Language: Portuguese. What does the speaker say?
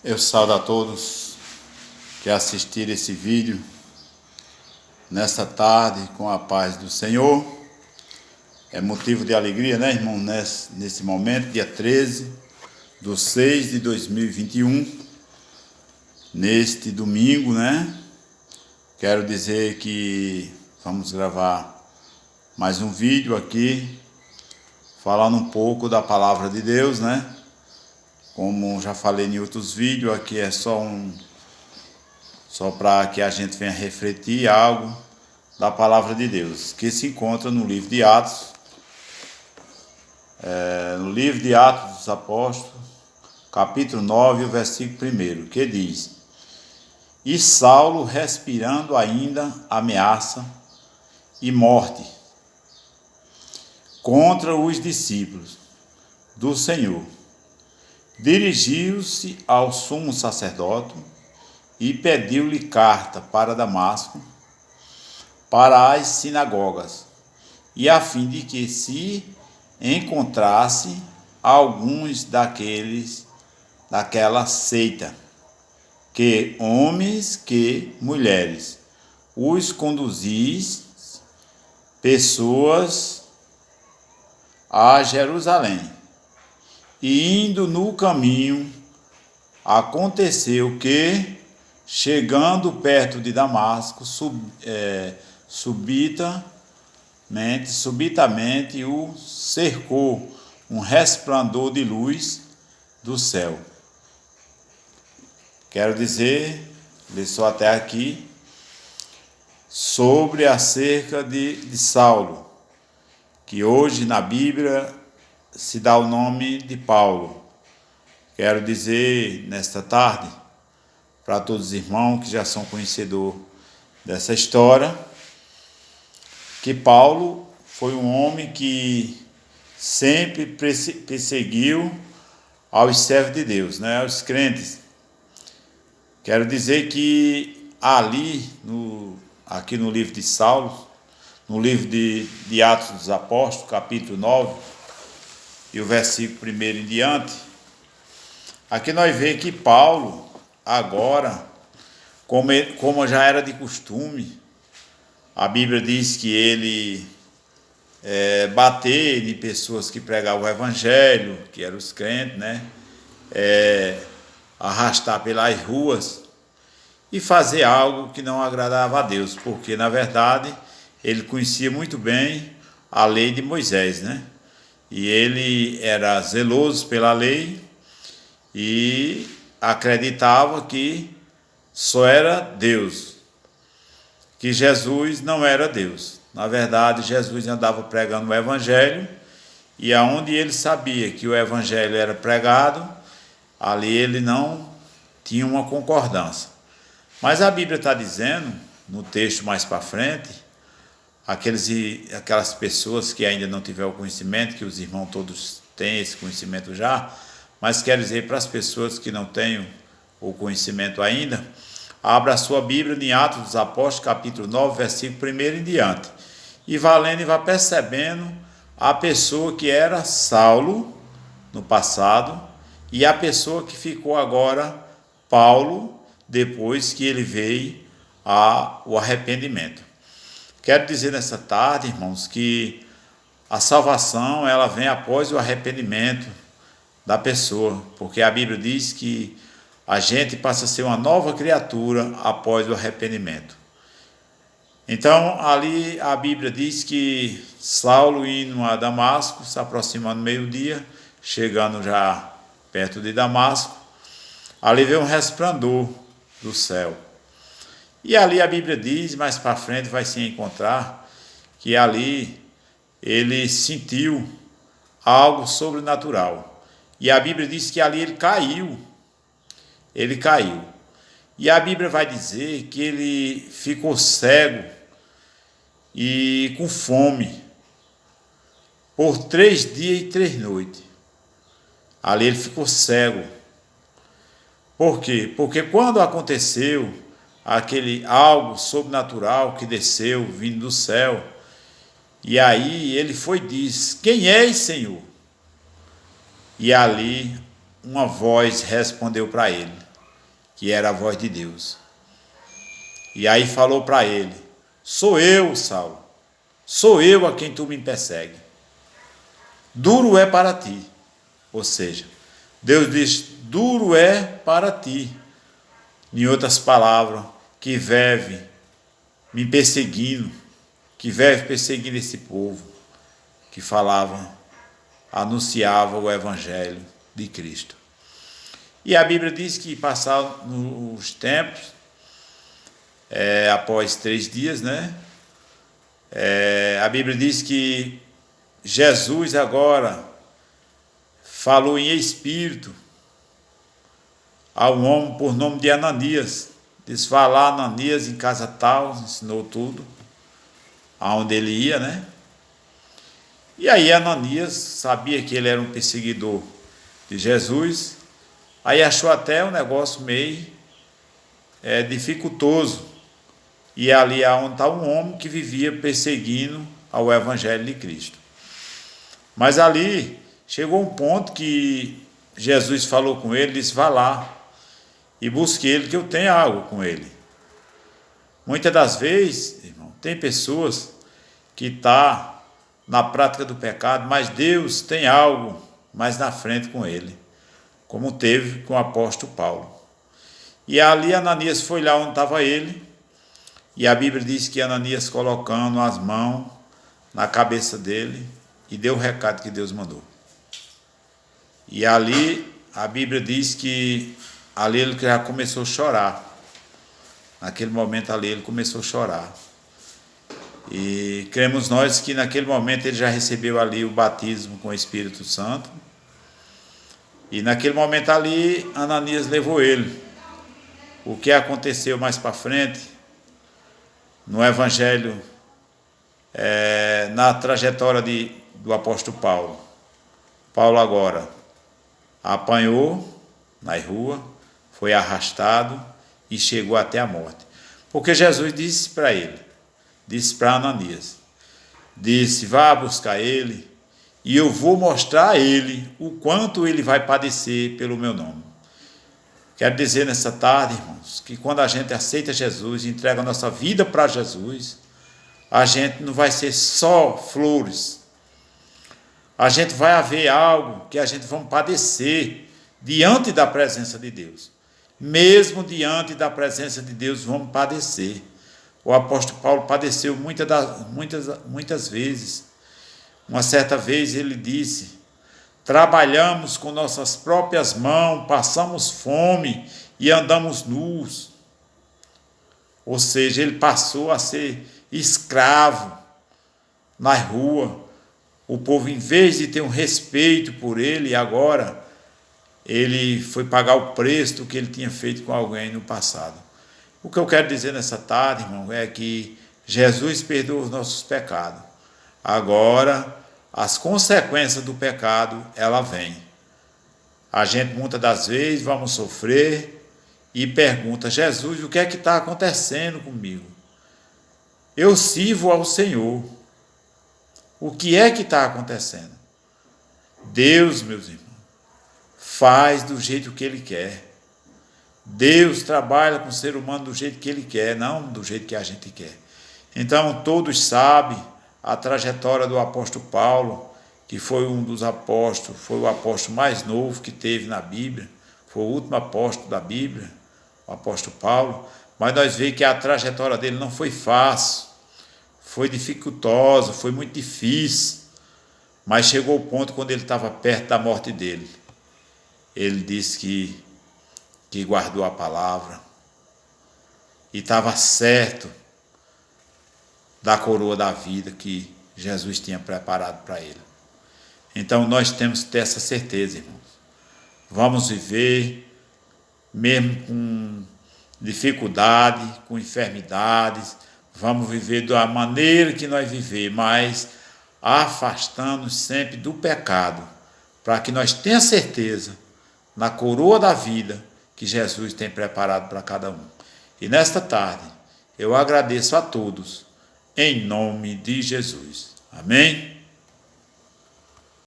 Eu saúdo a todos que assistiram esse vídeo nesta tarde com a paz do Senhor. É motivo de alegria, né, irmão, nesse momento, dia 13/6/2021, neste domingo, né? Quero dizer que vamos gravar mais um vídeo aqui, falando um pouco da palavra de Deus, né? Como já falei em outros vídeos, aqui é só para que a gente venha refletir algo da palavra de Deus, que se encontra no livro de Atos, no livro de Atos dos Apóstolos, capítulo 9, o versículo 1, que diz: E Saulo, respirando ainda ameaça e morte contra os discípulos do Senhor, dirigiu-se ao sumo sacerdote e pediu-lhe carta para Damasco, para as sinagogas, e a fim de que se encontrasse alguns daquela seita, que homens que mulheres os conduzis pessoas a Jerusalém. E indo no caminho, aconteceu que, chegando perto de Damasco, subitamente o cercou um resplandor de luz do céu. Quero dizer, li só até aqui, sobre acerca de Saulo, que hoje na Bíblia se dá o nome de Paulo. Quero dizer nesta tarde, para todos os irmãos que já são conhecedores dessa história, que Paulo foi um homem que sempre perseguiu aos servos de Deus, né, aos crentes. Quero dizer que ali, aqui no livro de Saulo, no livro de Atos dos Apóstolos, capítulo 9, e o versículo 1 em diante, aqui nós vemos que Paulo, agora, como já era de costume, a Bíblia diz que ele bater em pessoas que pregavam o evangelho, que eram os crentes, né? Arrastar pelas ruas e fazer algo que não agradava a Deus, porque na verdade ele conhecia muito bem a lei de Moisés, né? E ele era zeloso pela lei e acreditava que só era Deus, que Jesus não era Deus. Na verdade, Jesus andava pregando o evangelho, e aonde ele sabia que o evangelho era pregado, ali ele não tinha uma concordância. Mas a Bíblia está dizendo, no texto mais para frente, aquelas pessoas que ainda não tiveram o conhecimento, que os irmãos todos têm esse conhecimento já, mas quero dizer para as pessoas que não têm o conhecimento ainda, abra a sua Bíblia em Atos dos Apóstolos, capítulo 9, versículo 1 em diante, e vá lendo e vá percebendo a pessoa que era Saulo no passado e a pessoa que ficou agora Paulo, depois que ele veio ao arrependimento. Quero dizer nessa tarde, irmãos, que a salvação ela vem após o arrependimento da pessoa, porque a Bíblia diz que a gente passa a ser uma nova criatura após o arrependimento. Então, ali a Bíblia diz que Saulo indo a Damasco, se aproximando do meio-dia, chegando já perto de Damasco, ali veio um resplandor do céu. E ali a Bíblia diz, mais para frente vai se encontrar, que ali ele sentiu algo sobrenatural. E a Bíblia diz que ali ele caiu. Ele caiu. E a Bíblia vai dizer que ele ficou cego e com fome por 3 dias e 3 noites. Ali ele ficou cego. Por quê? Porque quando aconteceu aquele algo sobrenatural que desceu, vindo do céu, e aí ele foi e disse: Quem és, Senhor? E ali uma voz respondeu para ele: que era a voz de Deus. E aí falou para ele: sou eu, Saulo, sou eu a quem tu me persegue. Duro é para ti. Ou seja, Deus diz: duro é para ti. Em outras palavras, que vive me perseguindo, que vive perseguindo esse povo que anunciava o evangelho de Cristo. E a Bíblia diz que passaram os tempos, após 3 dias, né? A Bíblia diz que Jesus agora falou em espírito a um homem por nome de Ananias. Diz: vá lá, Ananias, em casa tal, ensinou tudo, aonde ele ia, né? E aí Ananias sabia que ele era um perseguidor de Jesus, aí achou até um negócio meio dificultoso. E ali é onde está um homem que vivia perseguindo ao evangelho de Cristo. Mas ali chegou um ponto que Jesus falou com ele, disse: vá lá e busque ele, que eu tenho algo com ele. Muitas das vezes, irmão, tem pessoas que estão na prática do pecado, mas Deus tem algo mais na frente com ele, como teve com o apóstolo Paulo. E ali Ananias foi lá onde estava ele, e a Bíblia diz que Ananias, colocando as mãos na cabeça dele, e deu o recado que Deus mandou. E ali a Bíblia diz que ali ele já começou a chorar. Naquele momento ali ele começou a chorar. E cremos nós que naquele momento ele já recebeu ali o batismo com o Espírito Santo. E naquele momento ali Ananias levou ele. O que aconteceu mais para frente, no Evangelho, na trajetória do apóstolo Paulo. Paulo agora apanhou na rua, foi arrastado e chegou até a morte. Porque Jesus disse para ele, disse para Ananias, disse: vá buscar ele e eu vou mostrar a ele o quanto ele vai padecer pelo meu nome. Quero dizer nessa tarde, irmãos, que quando a gente aceita Jesus e entrega a nossa vida para Jesus, a gente não vai ser só flores. A gente vai haver algo que a gente vai padecer diante da presença de Deus. Mesmo diante da presença de Deus, vamos padecer. O apóstolo Paulo padeceu muitas vezes. Uma certa vez ele disse: trabalhamos com nossas próprias mãos, passamos fome e andamos nus. Ou seja, ele passou a ser escravo na rua. O povo, em vez de ter um respeito por ele, agora ele foi pagar o preço do que ele tinha feito com alguém no passado. O que eu quero dizer nessa tarde, irmão, é que Jesus perdoa os nossos pecados. Agora, as consequências do pecado, ela vem. A gente, muitas das vezes, vamos sofrer e pergunta: Jesus, o que é que está acontecendo comigo? Eu sirvo ao Senhor. O que é que está acontecendo? Deus, meus irmãos, faz do jeito que Ele quer. Deus trabalha com o ser humano do jeito que Ele quer, não do jeito que a gente quer. Então, todos sabem a trajetória do apóstolo Paulo, que foi um dos apóstolos, foi o apóstolo mais novo que teve na Bíblia, foi o último apóstolo da Bíblia, o apóstolo Paulo, mas nós vemos que a trajetória dele não foi fácil, foi dificultosa, foi muito difícil, mas chegou o ponto quando ele estava perto da morte dele. Ele disse que guardou a palavra e estava certo da coroa da vida que Jesus tinha preparado para ele. Então nós temos que ter essa certeza, irmãos. Vamos viver mesmo com dificuldade, com enfermidades, vamos viver da maneira que nós vivemos, mas afastando-nos sempre do pecado, para que nós tenhamos certeza na coroa da vida que Jesus tem preparado para cada um. E nesta tarde, eu agradeço a todos, em nome de Jesus. Amém?